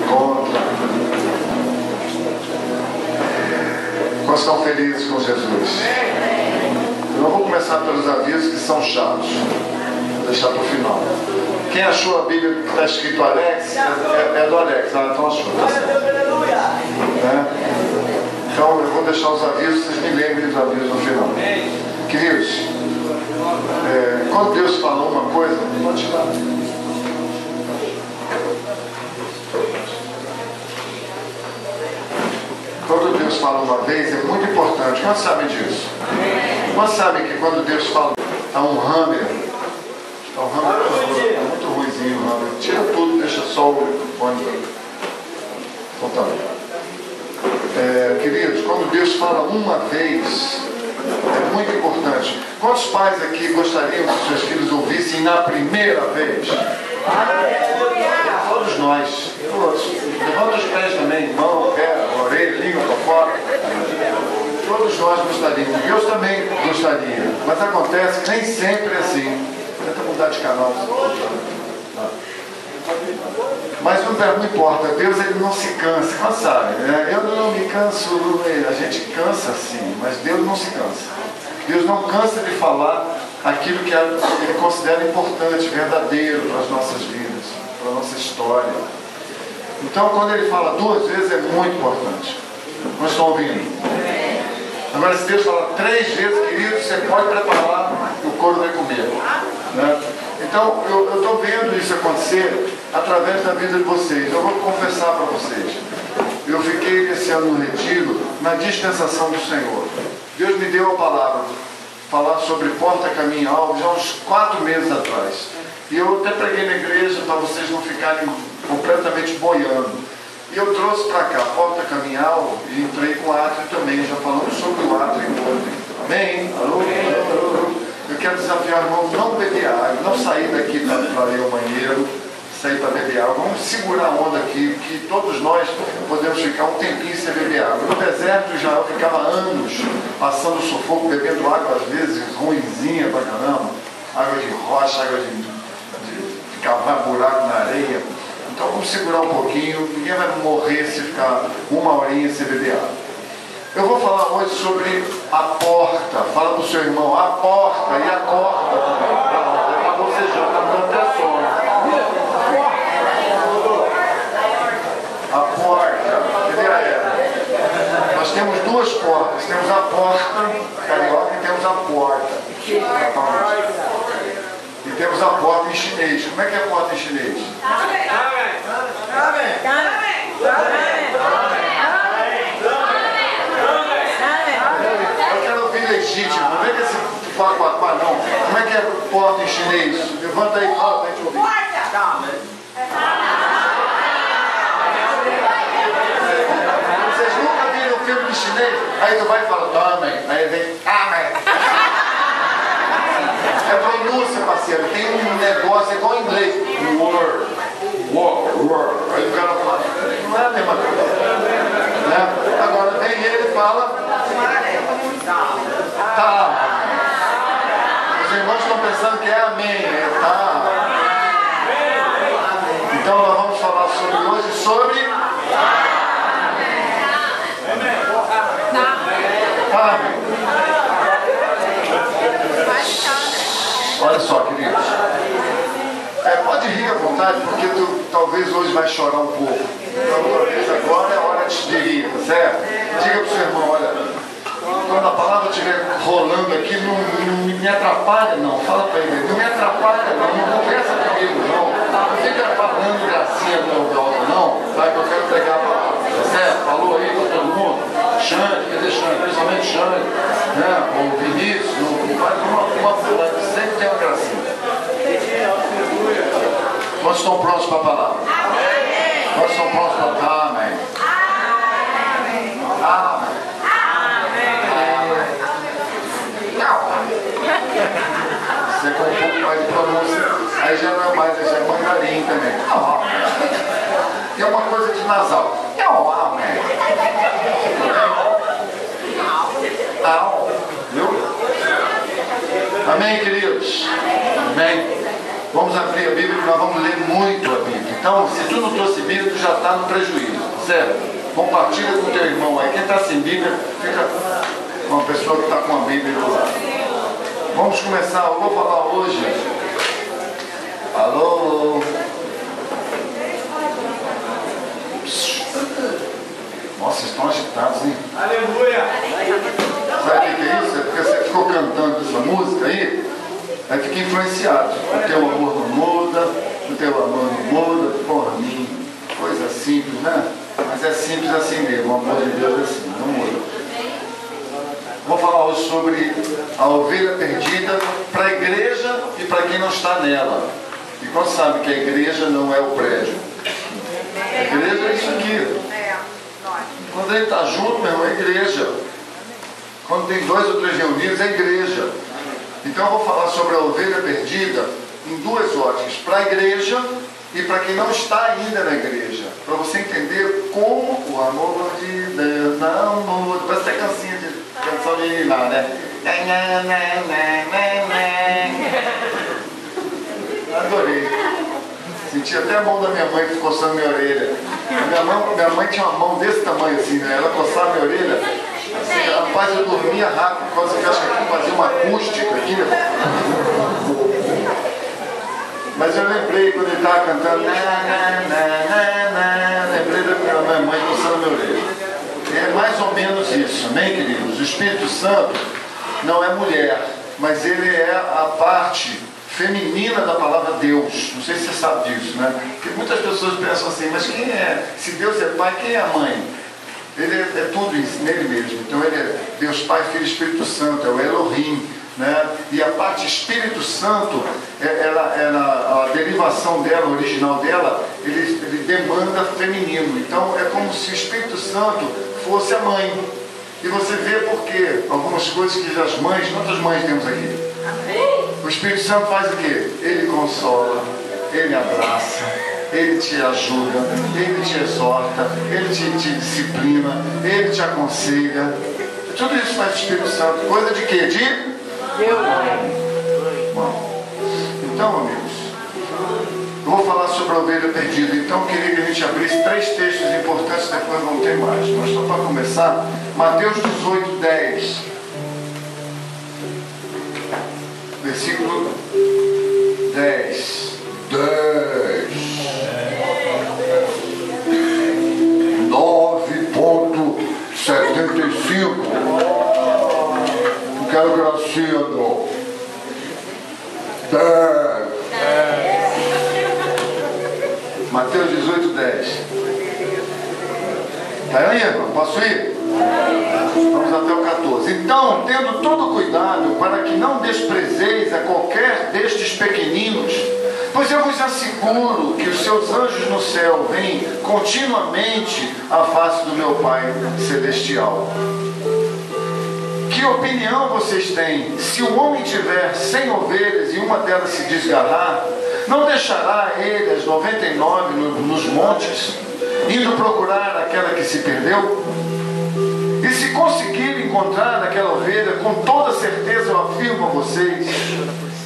Contra. Quantos estão felizes com Jesus? Eu não vou começar pelos avisos que são chatos. Vou deixar para o final. Quem achou a Bíblia que está escrito Alex? É do Alex. Ah, então achou. Tá certo. Então eu vou deixar os avisos, vocês me lembrem dos avisos no final. Queridos, quando Deus fala uma coisa, pode tirar. Quando Deus fala uma vez, é muito importante. Quantos sabem disso? Quantos sabem que quando Deus fala a um hammer, é muito ruimzinho o hammer, tira tudo, deixa só o fone. Então tá. Queridos, quando Deus fala uma vez, é muito importante. Quantos pais aqui gostariam que seus filhos ouvissem na primeira vez? Todos nós. Todos. Levanta os pés também, mão, pé, orelha, língua para fora. Todos nós gostaríamos. Deus também gostaria. Mas acontece que nem sempre é assim. Tenta mudar de canal. Mas não importa, Deus ele não se cansa, sabe? Eu não me canso, a gente cansa sim, mas Deus não se cansa. Deus não cansa de falar aquilo que ele considera importante, verdadeiro para as nossas vidas, para a nossa história. Então quando ele fala 2 vezes é muito importante. Nós estamos ouvindo. Agora se Deus fala 3 vezes, querido, você pode preparar que o couro vai comer, né? Então, eu estou vendo isso acontecer através da vida de vocês. Eu vou confessar para vocês. Eu fiquei esse ano no retiro, na dispensação do Senhor. Deus me deu a palavra, falar sobre porta, caminho, alvo, já uns 4 meses atrás. E eu até preguei na igreja para vocês não ficarem completamente boiando. E eu trouxe para cá porta, caminho, alvo, e entrei com o átrio também, já falando sobre o átrio ontem. Amém? Alô? Eu quero desafiar o irmão não beber água, não sair daqui para ler o banheiro, sair para beber água. Vamos segurar a onda aqui, que todos nós podemos ficar um tempinho sem beber água. No deserto já eu ficava anos passando sufoco, bebendo água às vezes ruinzinha pra caramba, água de rocha, água de cavar buraco na areia. Então vamos segurar um pouquinho, ninguém vai morrer se ficar 1 horinha sem beber água. Eu vou falar hoje sobre a porta. Fala para o seu irmão, a porta e a corda também. Para você já, está dando até sono. A porta, cadê a Eva? Nós temos 2 portas. Temos a porta carioca e temos a porta. E temos a porta em chinês. Como é que é a porta em chinês? Legítimo, não vem com esse quá não. Como é que é porta em chinês? Levanta aí, fala pra gente ouvir. Vocês nunca viram um filme de chinês? Aí tu vai e fala, também. Aí vem, é pronúncia, parceiro. Tem um negócio, é igual em inglês. Word. Aí o cara fala, não é a mesma coisa. Né? Agora vem ele e fala, tá. Os irmãos estão pensando que é amém, tá. Então nós vamos falar hoje sobre amém. Olha só, queridos. Pode rir à vontade, porque tu talvez hoje vai chorar um pouco. Então, talvez agora é hora de rir, tá certo? Diga pro seu irmão, olha, quando a palavra estiver rolando aqui, não me atrapalha não. Fala para ele, não me atrapalha não conversa comigo não. Não fica falando gracinha no meu volta não, tá? Que eu quero pegar a palavra, tá certo? Falou aí para todo mundo. Xande, cadê Xande? Principalmente Xande, né? O Vinícius, faz uma sempre tem uma gracinha. Nós estamos prontos para a palavra? Amém. Nós estamos prontos para a palavra? Amém. Amém. Você com um pouco mais de pronúncia, aí já não é mais, já é mandarim também. Tem uma coisa de nasal. Amém. Viu? Amém, queridos? Amém. Vamos abrir a Bíblia, nós vamos ler muito a Bíblia. Então, se tu não trouxe Bíblia, tu já está no prejuízo, certo? Compartilha com teu irmão aí. Quem está sem Bíblia, fica com uma pessoa que está com a Bíblia do lado. Vamos começar. Eu vou falar hoje. Alô? Nossa, vocês estão agitados, hein? Aleluia! Sabe o que é isso? É porque você ficou cantando essa música aí, aí fica influenciado. O teu amor não muda, o teu amor não muda, por mim. Coisa simples, né? Mas é simples assim mesmo, o amor de Deus é assim, não muda. Vou falar hoje sobre a ovelha perdida para a igreja e para quem não está nela. E quando sabe que a igreja não é o prédio. A igreja é isso aqui. Quando ele está junto, meu irmão, é igreja. Quando tem 2 ou 3 reunidos, é igreja. Então eu vou falar sobre a ovelha perdida em 2 óticas, para a igreja e para quem não está ainda na igreja, para você entender como o amor de Deus não muda. Parece até canção de lá, né? Adorei. Senti até a mão da minha mãe coçando minha orelha. Minha mãe tinha uma mão desse tamanho assim, né? Ela coçava minha orelha. Assim, rapaz, eu dormia rápido, por causa que eu acho que aqui fazia uma acústica aqui, né? Mas eu lembrei quando ele estava cantando, lembrei da minha mãe coçando minha orelha. É mais ou menos isso, amém, queridos? O Espírito Santo não é mulher, mas ele é a parte feminina da palavra Deus. Não sei se você sabe disso, né? Porque muitas pessoas pensam assim, mas quem é? Se Deus é pai, quem é a mãe? Ele é tudo isso, nele mesmo. Então ele é Deus Pai, Filho e Espírito Santo, é o Elohim, né? E a parte Espírito Santo, a derivação dela, o original dela, ele demanda feminino. Então é como se o Espírito Santo fosse a mãe. E você vê por quê? Algumas coisas que as mães, quantas mães temos aqui? O Espírito Santo faz o quê? Ele consola, ele abraça, ele te ajuda, ele te exorta, ele te disciplina, ele te aconselha. Tudo isso faz o Espírito Santo. Coisa de quê? De Deus. Bom, então, amigos, eu vou falar sobre a ovelha perdida. Então, eu queria que a gente abrisse 3 textos importantes, depois vão ter mais. Mas só para começar, Mateus 18, 10. Versículo 10. 9,75. Não quero gracinha, não. 10. Mateus 18, 10. Está aí, irmão? Posso ir? Vamos até o 14. Então, tendo todo cuidado para que não desprezeis a qualquer destes pequeninos, pois eu vos asseguro que os seus anjos no céu veem continuamente a face do meu Pai Celestial. Que opinião vocês têm? Se o homem tiver 100 ovelhas e uma delas se desgarrar, não deixará ele as 99 nos montes, indo procurar aquela que se perdeu? E se conseguir encontrar aquela ovelha, com toda certeza eu afirmo a vocês,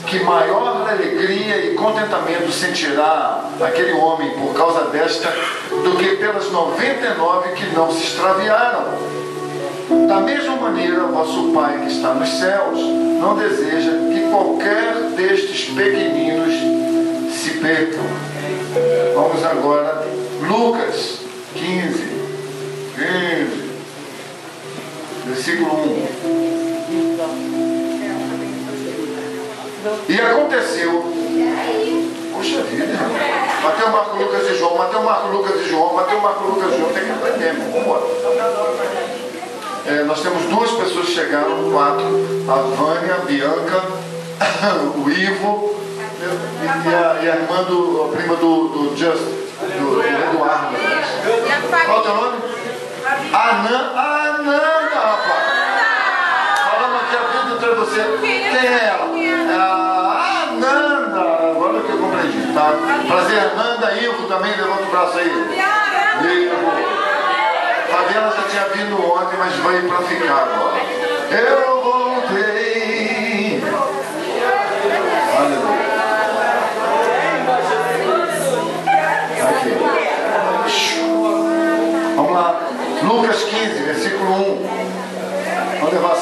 que maior alegria e contentamento sentirá aquele homem por causa desta, do que pelas 99 que não se extraviaram. Da mesma maneira, vosso Pai que está nos céus não deseja que qualquer destes pequeninos se percam. Vamos agora, Lucas 15, versículo 1. E aconteceu. Poxa vida, irmão. Mateus, Marcos, Lucas e João. Mateus, Marcos, Lucas e João. Mateus, Marcos, Lucas e João. Tem que aprender, irmão. Vamos embora. Nós temos 2 pessoas que chegaram, 4. A Vânia, a Bianca, o Ivo e a irmã a prima do Justin, do Eduardo. Qual é o teu nome? Ananda, rapaz. Falando aqui a vida entre você. Quem é ela? Ananda. Agora que eu compreendi, tá? Prazer, Ananda. Ivo também, levanta o braço aí. Ivo. Fabiana já tinha vindo ontem, mas veio para ficar agora. Eu voltei. Aleluia.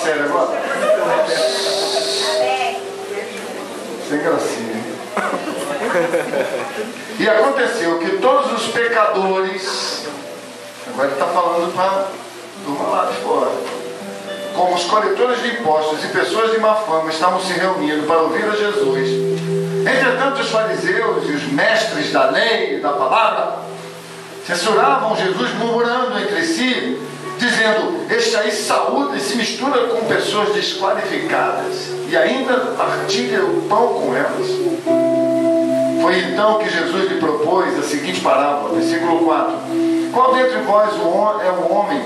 sério agora? Sem gracinha. E aconteceu que todos os pecadores, agora ele está falando para a turma lá de fora, como os coletores de impostos e pessoas de má fama, estavam se reunindo para ouvir a Jesus. Entretanto, os fariseus e os mestres da lei e da palavra censuravam Jesus, murmurando entre si, dizendo: este aí saúda e se mistura com pessoas desqualificadas e ainda partilha o pão com elas. Foi então que Jesus lhe propôs a seguinte parábola, versículo 4: qual dentre vós é um homem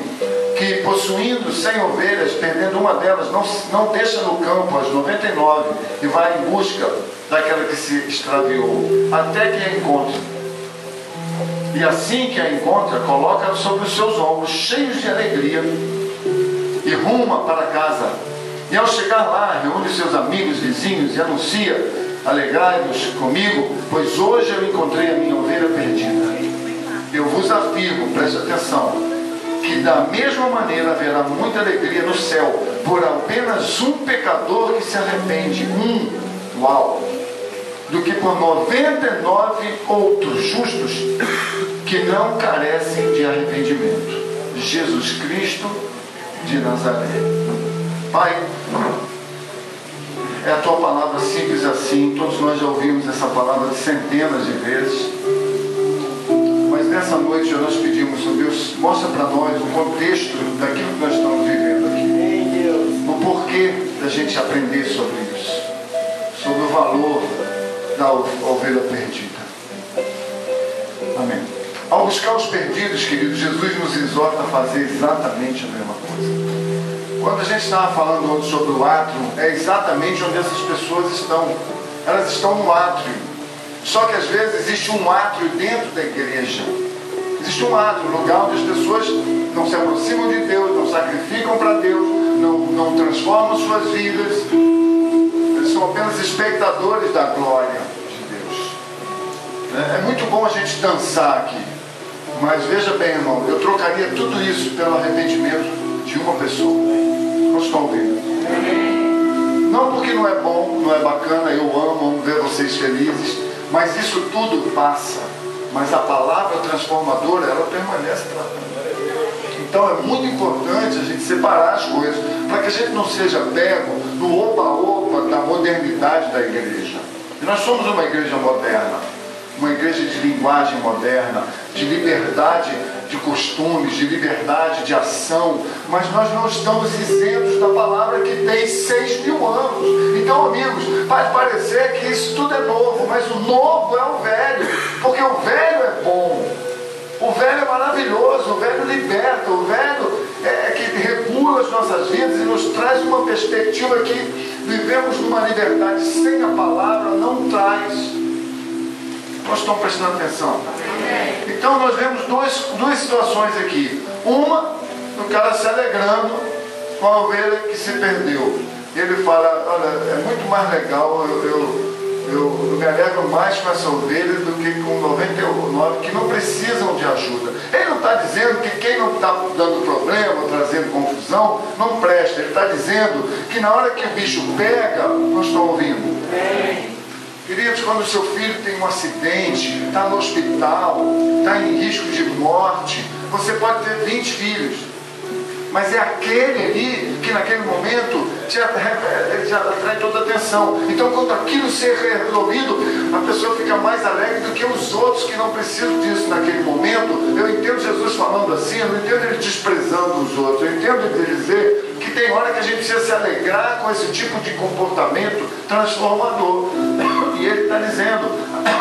que, possuindo 100 ovelhas, perdendo uma delas, não deixa no campo as 99 e vai em busca daquela que se extraviou, até que a encontre? E assim que a encontra, coloca sobre os seus ombros, cheios de alegria, e ruma para casa. E ao chegar lá, reúne seus amigos, vizinhos e anuncia: alegrai-vos comigo, pois hoje eu encontrei a minha ovelha perdida. Eu vos afirmo, preste atenção, que da mesma maneira haverá muita alegria no céu por apenas um pecador que se arrepende, do que por 99 outros justos que não carecem de arrependimento. Jesus Cristo de Nazaré. Pai, é a tua palavra simples assim. Todos nós já ouvimos essa palavra centenas de vezes, mas nessa noite nós pedimos, ó Deus, mostra para nós o contexto daquilo que nós estamos vivendo aqui, o porquê da gente aprender sobre isso, sobre o valor da ovelha perdida. Amém. Ao buscar os perdidos, queridos, Jesus nos exorta a fazer exatamente a mesma coisa. Quando a gente estava falando ontem sobre o átrio, é exatamente onde essas pessoas estão. Elas estão no átrio. Só que às vezes existe um átrio dentro da igreja. Existe um átrio, um lugar onde as pessoas não se aproximam de Deus, não sacrificam para Deus, não transformam suas vidas. Eles são apenas espectadores da glória de Deus. É muito bom a gente dançar aqui, mas veja bem, irmão, eu trocaria tudo isso pelo arrependimento de uma pessoa. Não estão vendo? Não porque não é bom, não é bacana, eu amo ver vocês felizes, mas isso tudo passa. Mas a palavra transformadora, ela permanece tratando. Então é muito importante a gente separar as coisas, para que a gente não seja pego no oba-oba da modernidade da igreja. E nós somos uma igreja moderna, uma igreja de linguagem moderna, de liberdade de costumes, de liberdade de ação, mas nós não estamos isentos da palavra que tem 6.000 anos. Então, amigos, pode parecer que isso tudo é novo, mas o novo é o velho, porque o velho é bom, o velho é maravilhoso, o velho liberta, o velho é que regula as nossas vidas e nos traz uma perspectiva que vivemos numa liberdade sem a palavra não traz. Nós estamos prestando atenção? Então nós vemos duas situações aqui. Uma, o cara se alegrando com a ovelha que se perdeu. Ele fala: olha, é muito mais legal, eu me alegro mais com essa ovelha do que com 99 que não precisam de ajuda. Ele não está dizendo que quem não está dando problema, trazendo confusão, não presta. Ele está dizendo que na hora que o bicho pega, nós estamos ouvindo. Queridos, quando o seu filho tem um acidente, está no hospital, está em risco de morte, você pode ter 20 filhos, mas é aquele ali que naquele momento te atrai toda a atenção. Então, quando aquilo ser resolvido, a pessoa fica mais alegre do que os outros que não precisam disso naquele momento. Eu entendo Jesus falando assim, eu não entendo ele desprezando os outros, eu entendo ele dizer que tem hora que a gente precisa se alegrar com esse tipo de comportamento transformador. E ele está dizendo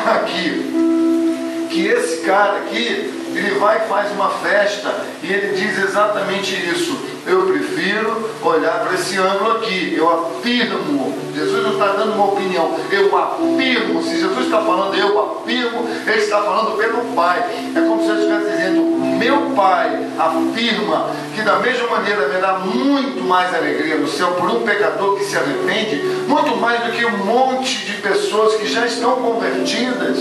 aqui que esse cara aqui, ele vai e faz uma festa e ele diz exatamente isso: eu prefiro olhar para esse ângulo aqui, eu afirmo. Jesus não está dando uma opinião, eu afirmo. Se Jesus está falando eu afirmo, ele está falando pelo Pai. É como se ele estivesse dizendo: meu Pai afirma que da mesma maneira haverá muito mais alegria no céu por um pecador que se arrepende, muito mais do que um monte de pessoas que já estão convertidas.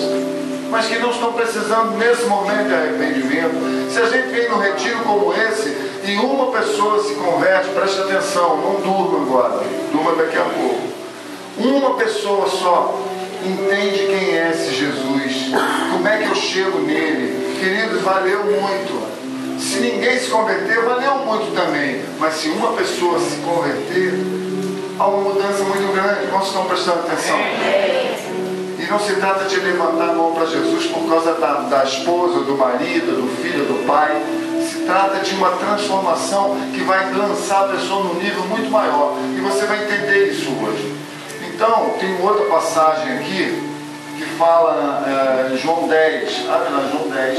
mas que não estão precisando nesse momento de arrependimento. Se a gente vem num retiro como esse e uma pessoa se converte, preste atenção, não durma agora, durma daqui a pouco. Uma pessoa só entende quem é esse Jesus, como é que eu chego nele. Queridos, valeu muito. Se ninguém se converter, valeu muito também. Mas se uma pessoa se converter, há uma mudança muito grande. Quantos estão prestando atenção? E não se trata de levantar a mão para Jesus por causa da esposa, do marido, do filho, do pai. Se trata de uma transformação que vai lançar a pessoa num nível muito maior. E você vai entender isso hoje. Então, tem outra passagem aqui que fala em João 10. Abre lá, João 10,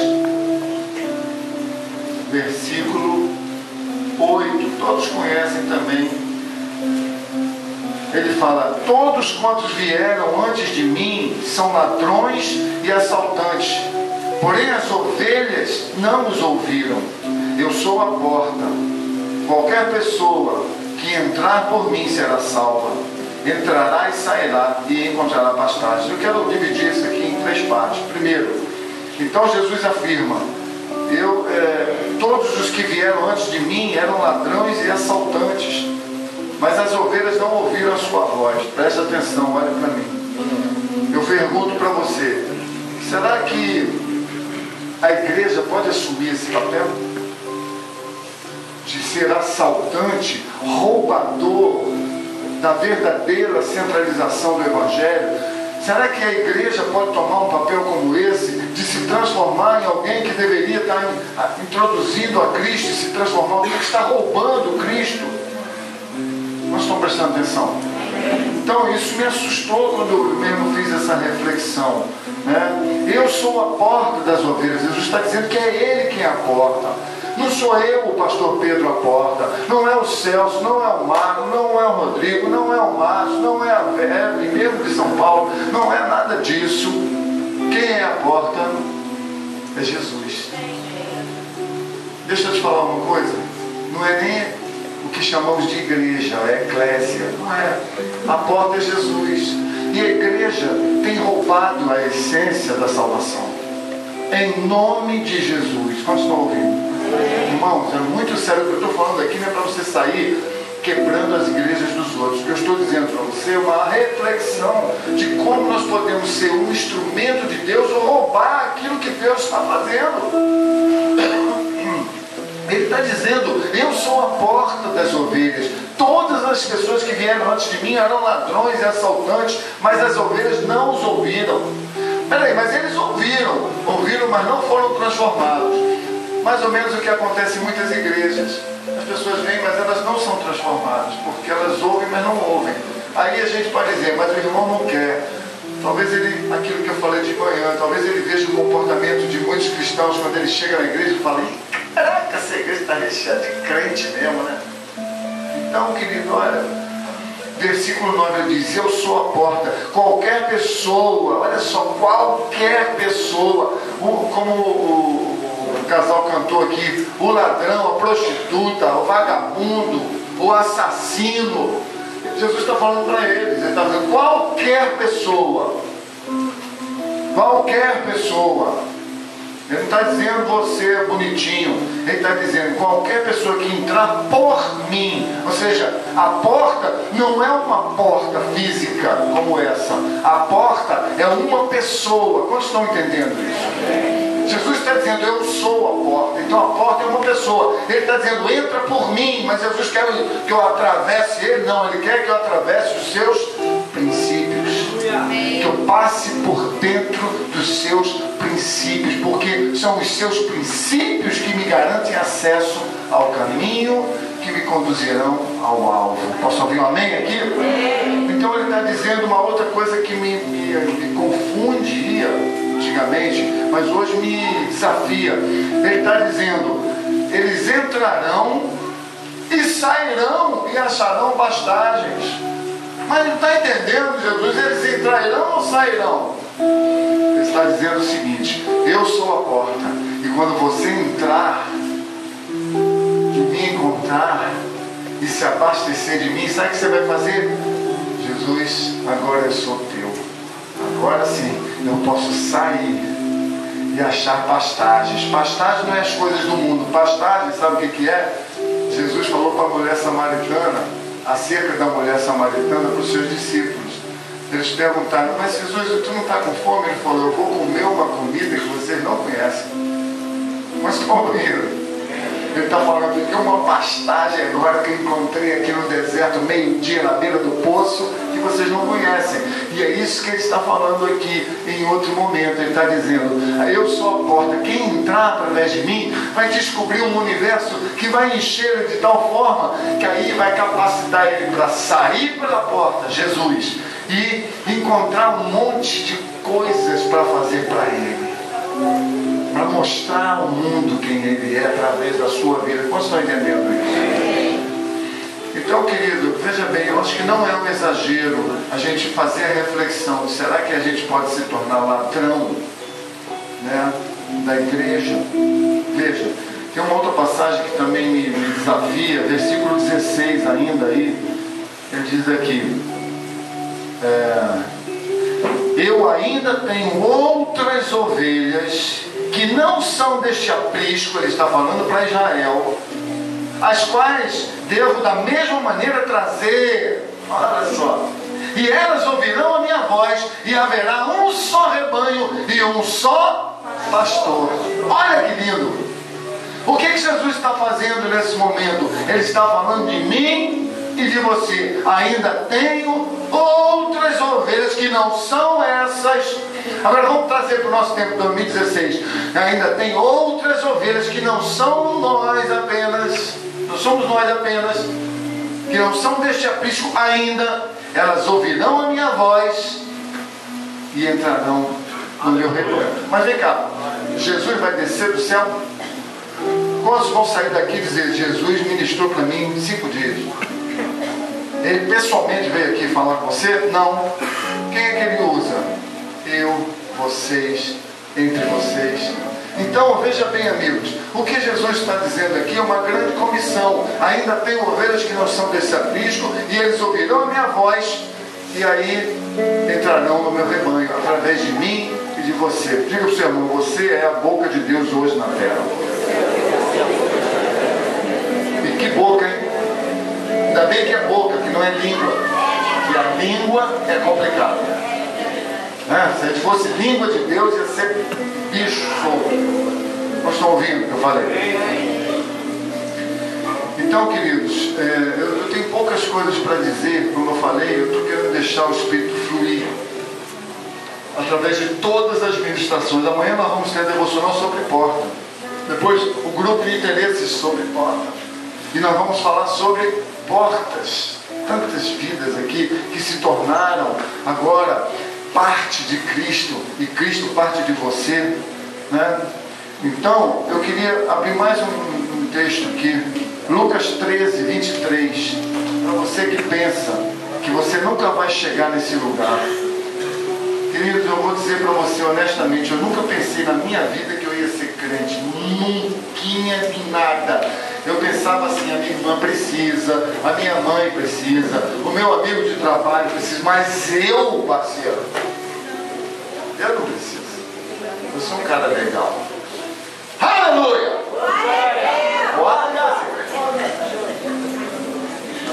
versículo 8. Todos conhecem também. Ele fala: todos quantos vieram antes de mim são ladrões e assaltantes, porém as ovelhas não os ouviram. Eu sou a porta. Qualquer pessoa que entrar por mim será salva. Entrará e sairá e encontrará pastagem. Eu quero dividir isso aqui em 3 partes. Primeiro, então Jesus afirma: todos os que vieram antes de mim eram ladrões e assaltantes, mas as ovelhas não ouviram a sua voz. Presta atenção, olha para mim. Eu pergunto para você: será que a igreja pode assumir esse papel? De ser assaltante, roubador da verdadeira centralização do Evangelho? Será que a igreja pode tomar um papel como esse, de se transformar em alguém que deveria estar introduzindo a Cristo, e se transformar em alguém que está roubando Cristo? Nós estamos prestando atenção? Então isso me assustou quando eu mesmo fiz essa reflexão, né? Eu sou a porta das ovelhas. Jesus está dizendo que é Ele quem é a porta. Não sou eu, o pastor Pedro, a porta. Não é o Celso, não é o Marco, não é o Rodrigo, não é o Márcio, não é a Vera, mesmo de São Paulo. Não é nada disso. Quem é a porta? É Jesus. Deixa eu te falar uma coisa. Não é nem o que chamamos de igreja, é eclésia. Não é. A porta é Jesus. E a igreja tem roubado a essência da salvação. Em nome de Jesus. Quantos estão ouvindo? Irmãos, é muito sério o que eu estou falando aqui. Não é para você sair quebrando as igrejas dos outros. O que eu estou dizendo para você é uma reflexão de como nós podemos ser um instrumento de Deus ou roubar aquilo que Deus está fazendo. Ele está dizendo: eu sou a porta das ovelhas. Todas as pessoas que vieram antes de mim eram ladrões e assaltantes, mas as ovelhas não os ouviram. Peraí, mas eles ouviram, mas não foram transformados. Mais ou menos o que acontece em muitas igrejas. As pessoas vêm, mas elas não são transformadas, porque elas ouvem, mas não ouvem. Aí a gente pode dizer: mas o irmão não quer. Talvez ele, aquilo que eu falei de manhã, talvez ele veja o comportamento de muitos cristãos quando ele chega na igreja e fala: caraca, essa igreja está recheada de crente mesmo, né? Então, querido, olha, versículo 9 ele diz: eu sou a porta. Qualquer pessoa, olha só, qualquer pessoa, como o casal cantou aqui, o ladrão, a prostituta, o vagabundo, o assassino. Jesus está falando para eles, ele está dizendo: qualquer pessoa. Qualquer pessoa. Ele não está dizendo você bonitinho. Ele está dizendo: qualquer pessoa que entrar por mim. Ou seja, a porta não é uma porta física como essa. A porta é uma pessoa. Quantos estão entendendo isso? Jesus está dizendo: eu sou a porta. Então a porta é uma pessoa. Ele está dizendo: entra por mim. Mas Jesus quer que eu atravesse ele? Não, ele quer que eu atravesse os seus princípios. Que eu passe por dentro dos seus princípios, porque são os seus princípios que me garantem acesso ao caminho que me conduzirão ao alvo. Posso ouvir um amém aqui? Então ele está dizendo uma outra coisa que me confundia antigamente, mas hoje me desafia. Ele está dizendo: eles entrarão e sairão e acharão pastagens. Mas não está entendendo, Jesus? Eles entrarão ou sairão? Ele está dizendo o seguinte: eu sou a porta, e quando você entrar e me encontrar e se abastecer de mim, sabe o que você vai fazer? Jesus, agora eu sou teu. Agora sim, eu posso sair e achar pastagens. Pastagem não é as coisas do mundo. Pastagem, sabe o que é? Jesus falou para a mulher samaritana, acerca da mulher samaritana, para os seus discípulos. Eles perguntaram, mas Jesus, tu não está com fome? Ele falou, eu vou comer uma comida que vocês não conhecem. Mas estão ouvindo? Ele está falando que é uma pastagem agora que eu encontrei aqui no deserto, meio-dia, na beira do poço, que vocês não conhecem. E é isso que ele está falando aqui em outro momento. Ele está dizendo, eu sou a porta, quem entrar através de mim vai descobrir um universo que vai encher ele de tal forma que aí vai capacitar ele para sair pela porta, Jesus, e encontrar um monte de coisas para fazer para ele, para mostrar ao mundo quem ele é através da sua vida. Quantos estão entendendo isso? Então, querido, veja bem, eu acho que não é um exagero a gente fazer a reflexão, será que a gente pode se tornar ladrão, né, da igreja? Veja, tem uma outra passagem que também me desafia, versículo 16 ainda aí, ele diz aqui, eu ainda tenho outras ovelhas que não são deste aprisco, ele está falando para Israel, as quais devo da mesma maneira trazer, olha só, e elas ouvirão a minha voz, e haverá um só rebanho e um só pastor. Olha que lindo! O que Jesus está fazendo nesse momento? Ele está falando de mim e de você. Ainda tenho outras ovelhas que não são essas. Agora vamos trazer para o nosso tempo 2016. Ainda tem outras ovelhas que não são nós apenas, não somos nós apenas, que não são deste aprisco ainda. Elas ouvirão a minha voz e entrarão no meu rebanho. Mas vem cá, Jesus vai descer do céu? Quantos vão sair daqui e dizer, Jesus ministrou para mim em 5 dias? Ele pessoalmente veio aqui falar com você? Não. Quem é que ele usa? Eu, vocês, entre vocês. Então, veja bem, amigos, o que Jesus está dizendo aqui é uma grande comissão. Ainda tem ovelhas que não são desse aprisco, e eles ouvirão a minha voz, e aí entrarão no meu rebanho, através de mim e de você. Diga para o seu irmão, você é a boca de Deus hoje na terra. E que boca, hein? Ainda bem que é boca, que não é língua. E a língua é complicada. Se a gente fosse língua de Deus, ia ser bicho solto. Vocês estão ouvindo o que eu falei? Então, queridos, eu tenho poucas coisas para dizer. Como eu falei, eu estou querendo deixar o Espírito fluir através de todas as ministrações. Amanhã nós vamos ter a devocional sobre porta. Depois, o grupo de interesses sobre porta. E nós vamos falar sobre portas. Tantas vidas aqui que se tornaram agora parte de Cristo, e Cristo parte de você, né? Então, eu queria abrir mais um texto aqui, Lucas 13, 23, para você que pensa que você nunca vai chegar nesse lugar. Queridos, eu vou dizer para você honestamente, eu nunca pensei na minha vida que eu ia ser crente, nunca de nada. Eu pensava assim, a minha irmã precisa, a minha mãe precisa, o meu amigo de trabalho precisa, mas eu, parceiro, eu não preciso. Eu sou um cara legal. Aleluia!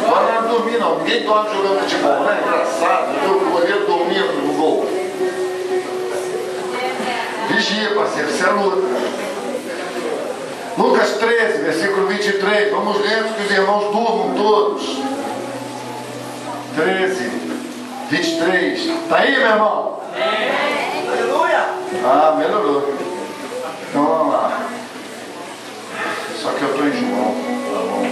Agora não é dormir não, ninguém dorme jogando futebol, não é engraçado? O goleiro dormindo no gol. Vigia, parceiro, isso é luta. Lucas 13, versículo 23. Vamos lendo que os irmãos durmam todos. 13, 23. Está aí, meu irmão? Aleluia! Ah, melhorou. Então vamos lá. Só que eu estou em João. Tá bom.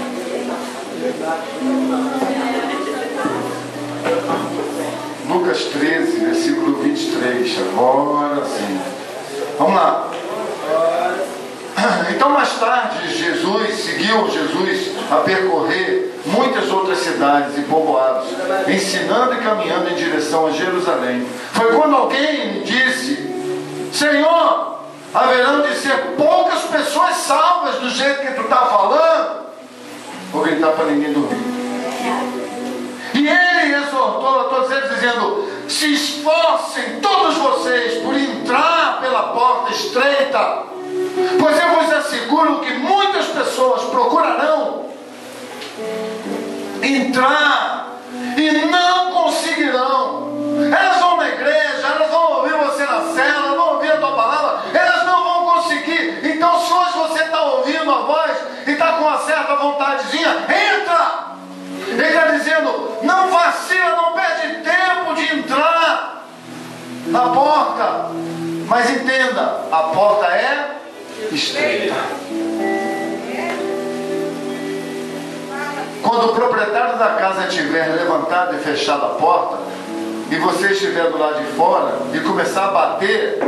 Lucas 13, versículo 23. Agora sim. Vamos lá. Então mais tarde seguiu Jesus a percorrer muitas outras cidades e povoados, ensinando e caminhando em direção a Jerusalém. Foi quando alguém lhe disse: Senhor, haverão de ser poucas pessoas salvas do jeito que tu está falando? Vou gritar para ninguém dormir. E ele exortou a todos eles dizendo: se esforcem, todos vocês, por entrar pela porta estreita, pois eu vos asseguro que muitas pessoas procurarão entrar e não conseguirão. Elas vão na igreja, elas vão ouvir você na cela, elas vão ouvir a tua palavra, elas não vão conseguir. Então, se hoje você está ouvindo a voz e está com uma certa vontadezinha, entra! Ele está dizendo, não vacila, não perde tempo de entrar na porta. Mas entenda, a porta é estreita. Quando o proprietário da casa tiver levantado e fechado a porta, e você estiver do lado de fora e começar a bater,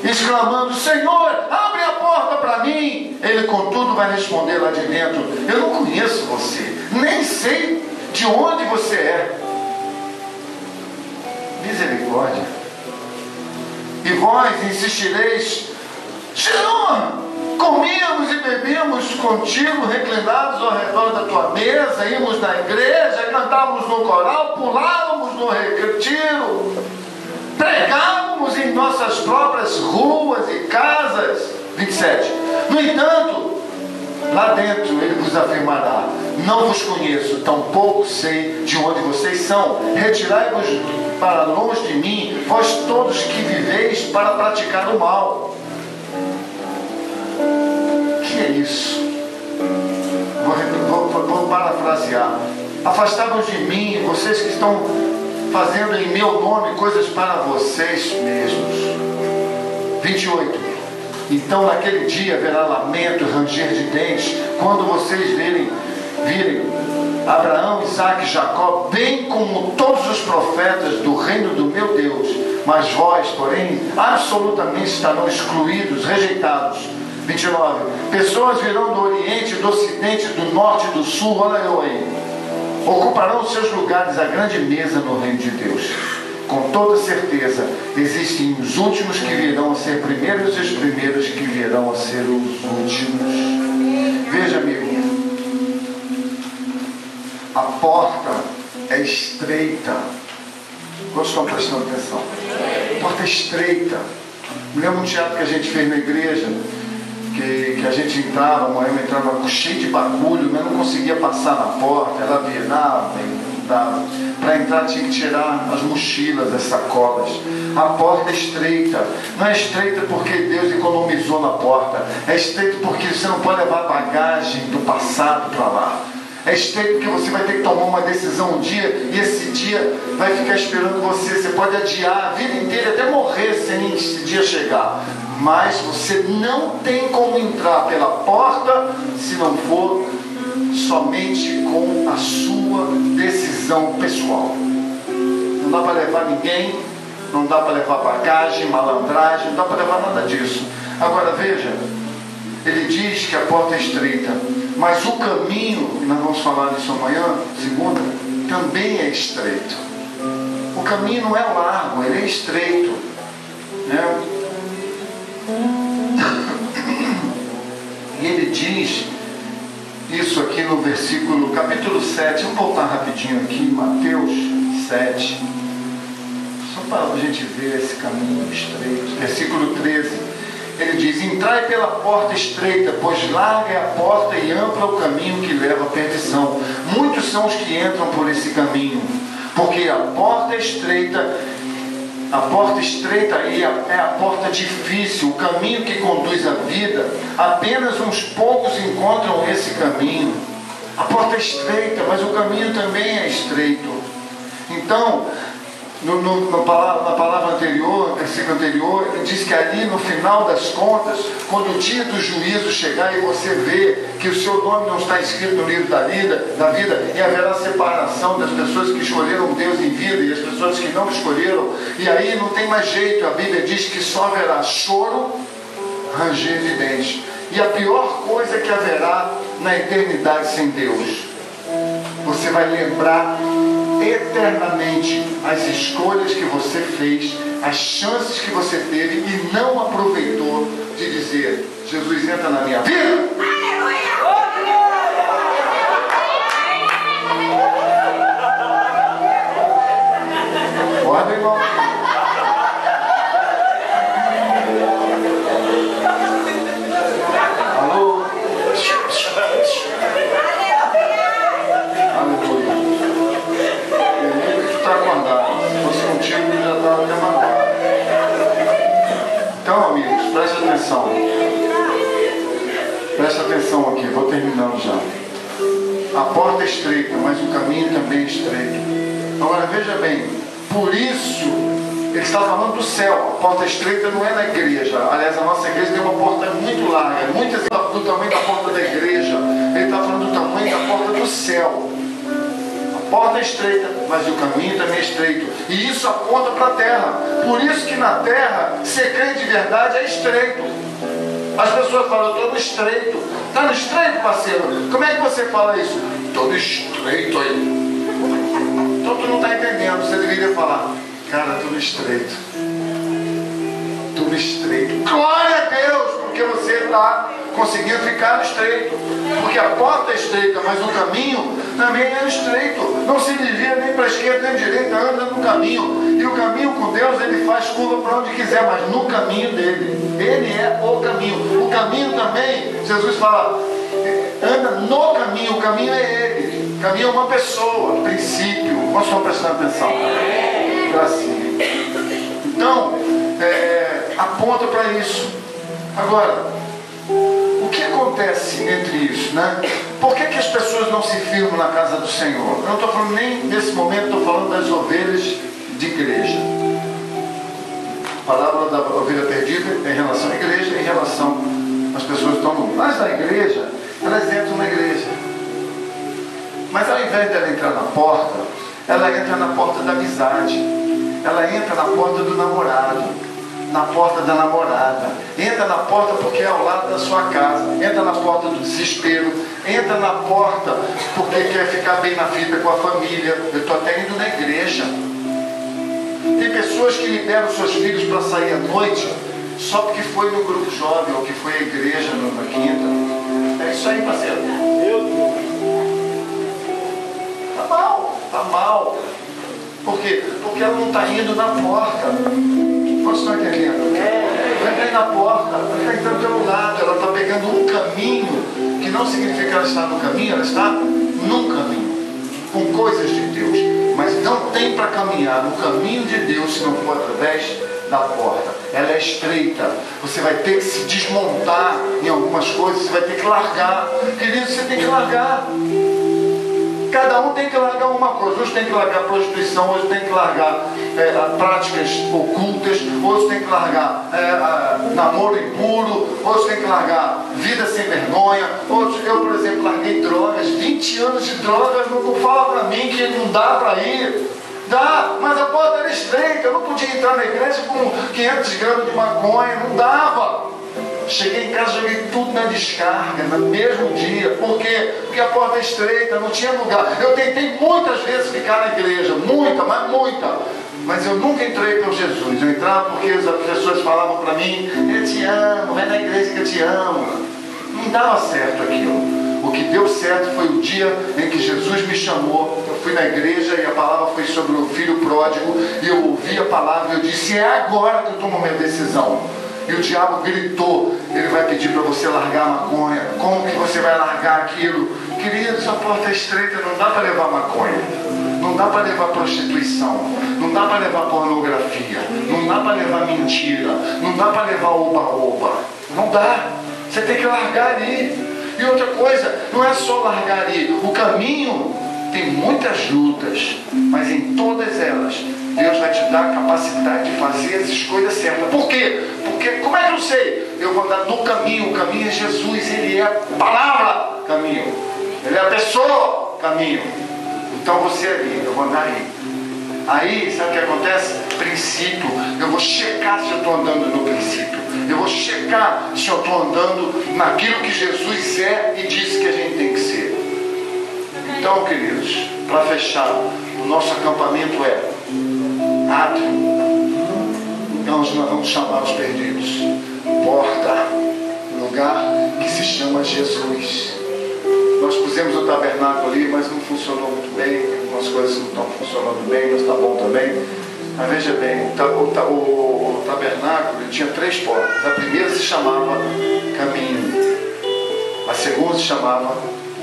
exclamando, Senhor, abre a porta para mim, ele contudo vai responder lá de dentro, eu não conheço você, nem sei de onde você é. Misericórdia. E vós insistireis, Senhor, comíamos e bebíamos contigo, reclinados ao redor da tua mesa, íamos na igreja, cantávamos no coral, pulávamos no retiro, pregávamos em nossas próprias ruas e casas. 27. No entanto, lá dentro ele vos afirmará, não vos conheço, tampouco sei de onde vocês são. Retirai-vos para longe de mim, vós todos que viveis para praticar o mal. Que é isso? Vou parafrasear. Afastai-vos de mim, vocês que estão fazendo em meu nome coisas para vocês mesmos. 28. Então naquele dia haverá lamento e ranger de dentes, quando vocês virem Abraão, Isaque e Jacó, bem como todos os profetas do reino do meu Deus. Mas vós, porém, absolutamente estarão excluídos, rejeitados. 29. Pessoas virão do Oriente, do Ocidente, do Norte e do Sul, olha eu aí, ocuparão seus lugares à grande mesa no reino de Deus. Com toda certeza, existem os últimos que virão a ser primeiros e os primeiros que virão a ser os últimos. Veja, amigo, a porta é estreita. Quantos estão prestando atenção? A porta é estreita. Me lembro um teatro que a gente fez na igreja, que a gente entrava, eu entrava cheio de bagulho, mas não conseguia passar na porta, ela virava, não dava. Para entrar tinha que tirar as mochilas, as sacolas. A porta é estreita. Não é estreita porque Deus economizou na porta. É estreita porque você não pode levar bagagem do passado para lá. É estreito porque você vai ter que tomar uma decisão um dia, e esse dia vai ficar esperando você. Você pode adiar a vida inteira até morrer sem esse dia chegar. Mas você não tem como entrar pela porta se não for somente com a sua decisão pessoal. Não dá para levar ninguém, não dá para levar bagagem, malandragem, não dá para levar nada disso. Agora veja, ele diz que a porta é estreita, mas o caminho, e nós vamos falar disso amanhã, segunda, também é estreito. O caminho não é largo, ele é estreito, né? E ele diz isso aqui no versículo, capítulo 7, vamos voltar rapidinho aqui, Mateus 7, só para a gente ver esse caminho estreito, versículo 13, ele diz, entrai pela porta estreita, pois larga é a porta e amplo é o caminho que leva à perdição, muitos são os que entram por esse caminho, porque a porta é estreita e é a porta difícil, o caminho que conduz à vida, apenas uns poucos encontram esse caminho. A porta é estreita, mas o caminho também é estreito. Então, na palavra anterior, versículo anterior, ele diz que ali no final das contas, quando o dia do juízo chegar e você vê que o seu nome não está escrito no livro da vida, e haverá separação das pessoas que escolheram Deus em vida e as pessoas que não escolheram, e aí não tem mais jeito, a Bíblia diz que só haverá choro, ranger de dentes, e a pior coisa que haverá na eternidade sem Deus. Você vai lembrar eternamente as escolhas que você fez, as chances que você teve e não aproveitou, de dizer, Jesus entra na minha vida. Pode Então, amigos, preste atenção. Presta atenção aqui, vou terminando já. A porta é estreita, mas o caminho também é estreito. Agora veja bem, por isso ele está falando do céu. A porta estreita não é na igreja. Aliás, a nossa igreja tem uma porta muito larga, muitas do tamanho da porta da igreja. Ele está falando do tamanho da porta do céu. A porta é estreita, mas o caminho também é estreito. E isso aponta para a terra. Por isso que na terra, ser crente de verdade é estreito. As pessoas falam, eu estou no estreito. Está no estreito, parceiro? Como é que você fala isso? Estou no estreito aí. Então tu não está entendendo. Você deveria falar, cara, estou no estreito. Estou no estreito. Glória a Deus, porque você está conseguindo ficar no estreito. Porque a porta é estreita, mas o caminho também é estreito. Não se desvia nem para a esquerda nem para a direita, anda no caminho. E o caminho com Deus, ele faz curva para onde quiser, mas no caminho dele. Ele é o caminho. O caminho também, Jesus fala, anda no caminho, o caminho é ele. O caminho é uma pessoa, princípio. Nós estamos prestando atenção. Assim. Então, aponta para isso. Agora, o que acontece entre isso, né? Por que as pessoas não se firmam na casa do Senhor? Eu não estou falando nem nesse momento, estou falando das ovelhas de igreja. A palavra da ovelha perdida é em relação à igreja, em relação às pessoas que estão no mundo. Mas na igreja, elas entram na igreja. Mas ao invés dela entrar na porta, ela entra na porta da amizade. Ela entra na porta do namorado, na porta da namorada. Entra na porta porque é ao lado da sua casa. Entra na porta do desespero. Entra na porta porque quer ficar bem na vida com a família. Eu estou até indo na igreja. Tem pessoas que liberam seus filhos para sair à noite só porque foi no grupo jovem ou que foi à igreja na quinta. É isso aí, parceiro. Tá mal, tá mal. Por quê? Porque ela não está indo na porta. Vocês estão entendendo? Ela está indo na porta, ela está entrando pelo lado, ela está pegando um caminho, que não significa que ela está no caminho, ela está num caminho, com coisas de Deus. Mas não tem para caminhar no caminho de Deus se não for através da porta. Ela é estreita. Você vai ter que se desmontar em algumas coisas, você vai ter que largar. Querido, você tem que largar. Cada um tem que largar uma coisa. Hoje tem que largar prostituição, hoje tem que largar práticas ocultas, hoje tem que largar namoro impuro, hoje tem que largar vida sem vergonha. Hoje eu, por exemplo, larguei drogas, 20 anos de drogas. Não fala para mim que não dá para ir. Dá, mas a porta era estreita. Eu não podia entrar na igreja com 500 gramas de maconha, não dava. Cheguei em casa, joguei tudo na descarga, no mesmo dia. Por quê? Porque a porta é estreita, não tinha lugar. Eu tentei muitas vezes ficar na igreja, muita, mas eu nunca entrei por Jesus. Eu entrava porque as pessoas falavam para mim, eu te amo, vai na igreja que eu te amo. Não dava certo aquilo. O que deu certo foi o dia em que Jesus me chamou. Eu fui na igreja e a palavra foi sobre o filho pródigo. E eu ouvi a palavra e eu disse, é agora que eu tomo minha decisão. E o diabo gritou, ele vai pedir para você largar a maconha. Como que você vai largar aquilo? Queridos, a porta é estreita, não dá para levar maconha. Não dá para levar prostituição. Não dá para levar pornografia. Não dá para levar mentira. Não dá para levar oba-oba. Não dá. Você tem que largar ali. E outra coisa, não é só largar ali. O caminho tem muitas lutas, mas em todas elas Deus vai te dar a capacidade de fazer as escolhas certas. Por quê? Porque, como é que eu sei? Eu vou andar no caminho. O caminho é Jesus. Ele é a palavra caminho. Ele é a pessoa caminho. Então você ali, eu vou andar aí. Aí, sabe o que acontece? Princípio. Eu vou checar se eu estou andando no princípio. Eu vou checar se eu estou andando naquilo que Jesus é e disse que a gente tem que ser. Então, queridos, para fechar, o nosso acampamento é átrio. Então nós vamos chamar os perdidos. Porta, lugar que se chama Jesus. Nós pusemos o tabernáculo ali, mas não funcionou muito bem. Algumas coisas não estão funcionando bem, mas está bom também. Mas veja bem, o tabernáculo tinha 3 portas. A primeira se chamava caminho. A segunda se chamava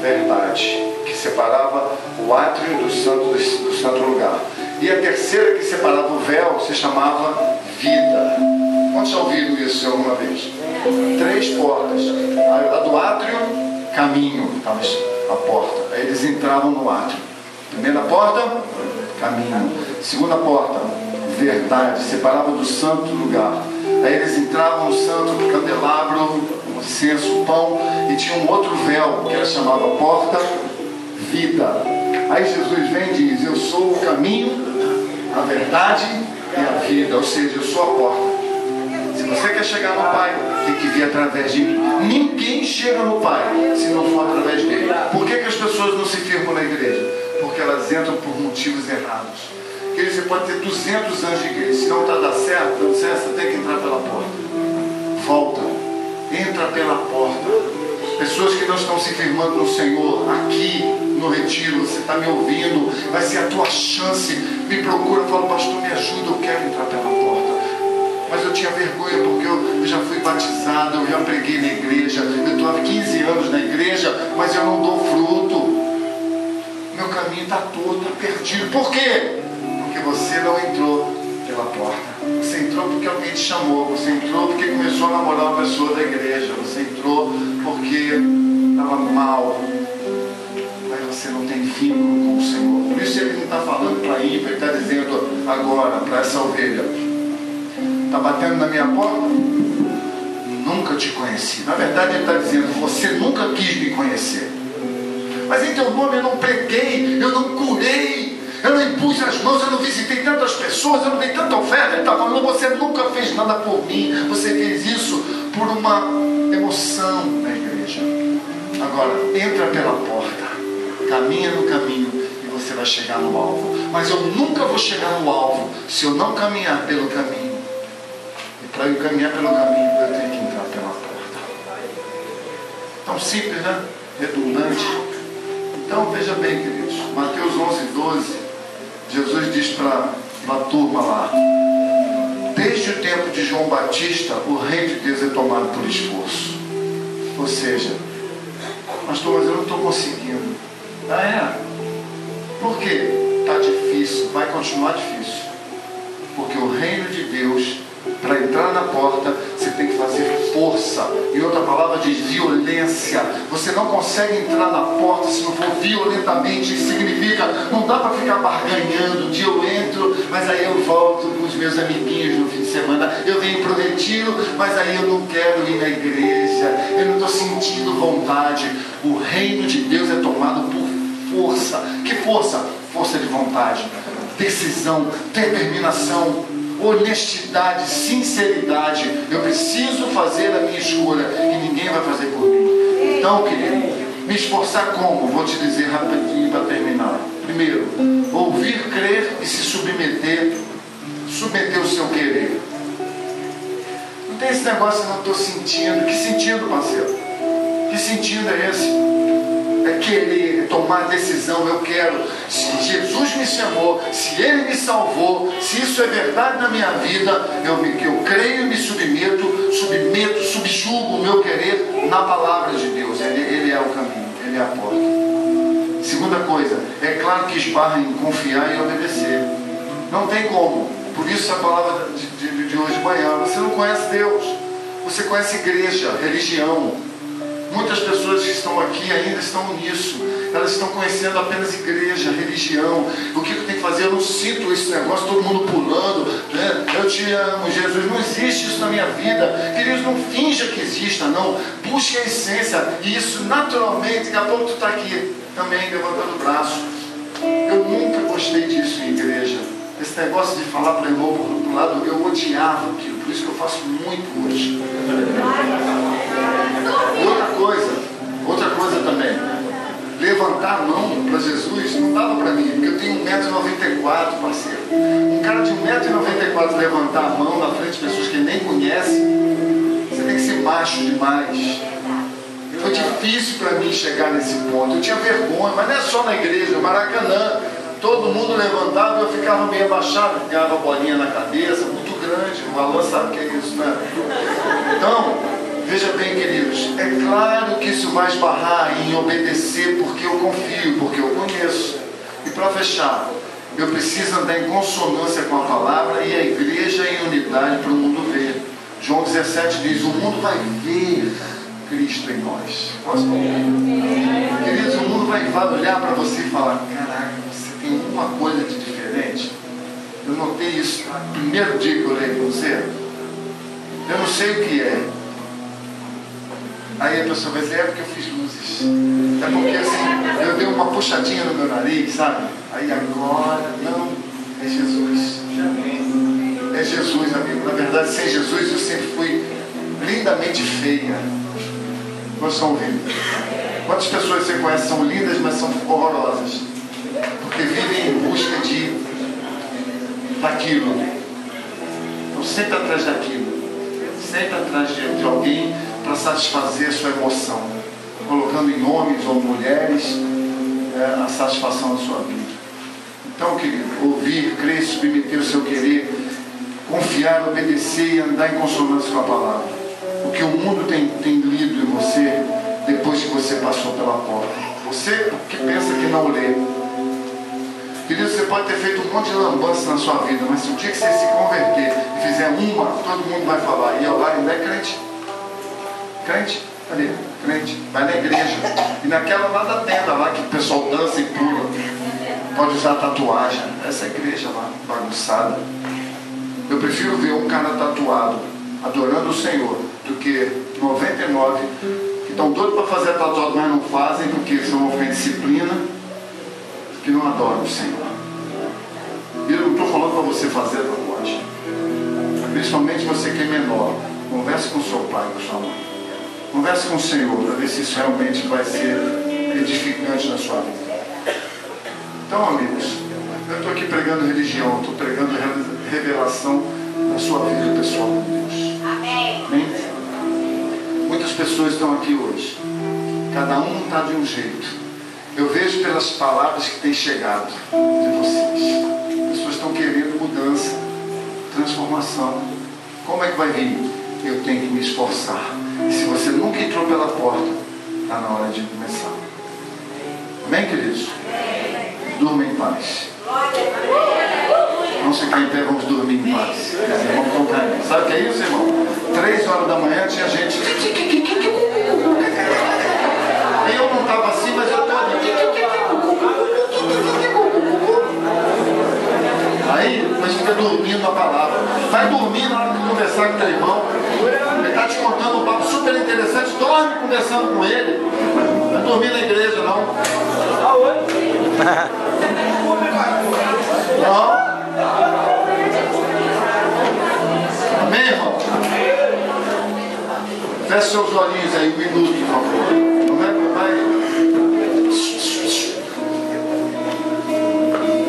verdade, que separava o átrio do santo lugar. E a terceira, que separava o véu, se chamava vida. Quantos já ouviram isso alguma vez? 3 portas. A do átrio, caminho, estava a porta. Aí eles entravam no átrio. Primeira porta, caminho. Segunda porta, verdade, separava do santo lugar. Aí eles entravam no santo, candelabro, o incenso, o pão, e tinha um outro véu que ela chamava porta, vida. Aí Jesus vem e diz: eu sou o caminho, a verdade e a vida, ou seja, eu sou a porta. Se você quer chegar no Pai, tem que vir através de mim. Ninguém chega no Pai se não for através dele. Por que as pessoas não se firmam na igreja? Porque elas entram por motivos errados. Porque você pode ter 200 anos de igreja, se não está dando certo, você tem que entrar pela porta. Volta, entra pela porta. Pessoas que não estão se firmando no Senhor, aqui no retiro, você está me ouvindo, vai ser a tua chance. Me procura, fala: pastor, me ajuda, eu quero entrar pela porta. Mas eu tinha vergonha porque eu já fui batizado, eu já preguei na igreja, eu estou há 15 anos na igreja, mas eu não dou fruto. Meu caminho está todo, está perdido. Por quê? Porque você não entrou pela porta. Você entrou porque alguém te chamou. Você entrou porque começou a namorar uma pessoa da igreja. Você entrou porque estava mal. Mas você não tem vínculo com o Senhor. Por isso ele não está falando para ímpio, ele está dizendo agora para essa ovelha: está batendo na minha porta? Nunca te conheci. Na verdade ele está dizendo: você nunca quis me conhecer. Mas em teu nome eu não preguei, eu não curei, eu não impus as mãos, eu não visitei tantas pessoas, eu não dei tanta oferta. Ele está falando: você nunca fez nada por mim, você fez isso por uma emoção na igreja. Agora, entra pela porta, caminha no caminho e você vai chegar no alvo. Mas eu nunca vou chegar no alvo se eu não caminhar pelo caminho. E para eu caminhar pelo caminho, eu tenho que entrar pela porta. Tão simples, né? Redundante. Então veja bem, queridos, Mateus 11:12, Jesus diz para a turma lá: desde o tempo de João Batista, o reino de Deus é tomado por esforço. Ou seja, pastor, mas eu não estou conseguindo. Ah, é? Por quê? Está difícil, vai continuar difícil. Porque o reino de Deus, para entrar na porta, você tem que fazer força. Em outra palavra diz violência. Você não consegue entrar na porta se não for violentamente. Isso significa, não dá para ficar barganhando. Um dia eu entro, mas aí eu volto com os meus amiguinhos no fim de semana. Eu venho para o retiro, mas aí eu não quero ir na igreja. Eu não estou sentindo vontade. O reino de Deus é tomado por força. Que força? Força de vontade, decisão, determinação, honestidade, sinceridade. Eu preciso fazer a minha escolha e ninguém vai fazer por mim. Então, querido, me esforçar como? Vou te dizer rapidinho para terminar. Primeiro, ouvir, crer e se submeter o seu querer. Não tem esse negócio: eu não estou sentindo. Que sentido, parceiro? Que sentido é esse? É querer, é tomar decisão. Eu quero. Se Jesus me chamou, se Ele me salvou, se isso é verdade na minha vida, eu creio e me subjugo o meu querer na palavra de Deus. Ele é o caminho, Ele é a porta. Segunda coisa, é claro que esbarra em confiar e obedecer. Não tem como. Por isso a palavra de hoje de manhã: você não conhece Deus, você conhece igreja, religião. Muitas pessoas que estão aqui ainda estão nisso. Elas estão conhecendo apenas igreja, religião. O que eu tenho que fazer? Eu não sinto esse negócio, todo mundo pulando, né? Eu te amo, Jesus. Não existe isso na minha vida. Queridos, não finja que exista, não. Busque a essência. E isso naturalmente, daqui a pouco tu está aqui também levantando o braço. Eu nunca gostei disso em igreja. Esse negócio de falar para o irmão pro lado, eu odiava aquilo. Por isso que eu faço muito hoje. Outra coisa também, levantar a mão para Jesus não dava para mim, porque eu tenho 1,94 m, parceiro. Um cara de 1,94 m levantar a mão na frente de pessoas que nem conhecem, você tem que ser macho demais. Foi difícil para mim chegar nesse ponto. Eu tinha vergonha, mas não é só na igreja, no Maracanã. Todo mundo levantava e eu ficava meio abaixado, pegava a bolinha na cabeça, muito grande. O Alan sabe o que é isso, né? Então, veja bem, queridos, é claro que isso vai esbarrar em obedecer, porque eu confio, porque eu conheço. E para fechar, eu preciso andar em consonância com a palavra e a igreja em unidade para o mundo ver. João 17 diz: o mundo vai ver Cristo em nós. Queridos, o mundo vai olhar para você e falar: caraca, você tem alguma coisa de diferente. Eu notei isso no primeiro dia que eu olhei para você. Eu não sei o que é. Aí a pessoa vai dizer: é porque eu fiz luzes. É porque assim, eu dei uma puxadinha no meu nariz, sabe? Aí agora, não, é Jesus. É Jesus, amigo. Na verdade, sem Jesus eu sempre fui lindamente feia. Nós estão ouvindo? Quantas pessoas você conhece são lindas, mas são horrorosas? Porque vivem em busca daquilo. Estão sempre atrás daquilo. Sempre atrás de alguém para satisfazer a sua emoção, colocando em homens ou mulheres a satisfação da sua vida. Então, querido, ouvir, crer, submeter o seu querer, confiar, obedecer e andar em consonância com a palavra. O que o mundo tem lido em você depois que você passou pela porta. Você que pensa que não lê. Querido, você pode ter feito um monte de lambança na sua vida, mas se o dia que você se converter e fizer uma, todo mundo vai falar: e lá ainda é crente. Crente? Cadê? Crente. Vai na igreja. E naquela lá da tenda lá que o pessoal dança e pula. Pode usar tatuagem. Essa é a igreja lá, bagunçada. Eu prefiro ver um cara tatuado, adorando o Senhor, do que 99 que estão doidos para fazer tatuagem, mas não fazem, porque são uma disciplina, que não adoram o Senhor. E eu não estou falando para você fazer tatuagem. Principalmente você que é menor. Converse com seu pai, com sua mãe. Converse com o Senhor para ver se isso realmente vai ser edificante na sua vida. Então, amigos, eu estou aqui pregando religião, estou pregando revelação da sua vida pessoal com Deus. Amém? Muitas pessoas estão aqui hoje. Cada um está de um jeito. Eu vejo pelas palavras que têm chegado de vocês. As pessoas estão querendo mudança, transformação. Como é que vai vir? Eu tenho que me esforçar. E se você nunca entrou pela porta, está na hora de começar. Amém, queridos? Durma em paz. Vamos ficar em pé, vamos dormir em paz. Vamos tocar. Sabe o que é isso, irmão? 3 horas da manhã tinha gente. Eu não estava assim, mas eu estou. Aí, mas fica dormindo a palavra. Vai dormir na hora de conversar com teu irmão. Ele está te contando um papo super interessante. Dorme conversando com ele. Não vai dormir na igreja, não. Não. Amém, irmão? Feche seus olhinhos aí, 1 minuto, por favor. Não vai.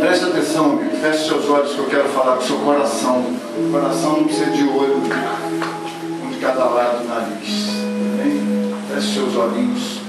Preste atenção, amigo. Feche seus olhos que eu quero falar com o seu coração. O coração não precisa de olho, um de cada lado do nariz. Amém? Feche seus olhinhos.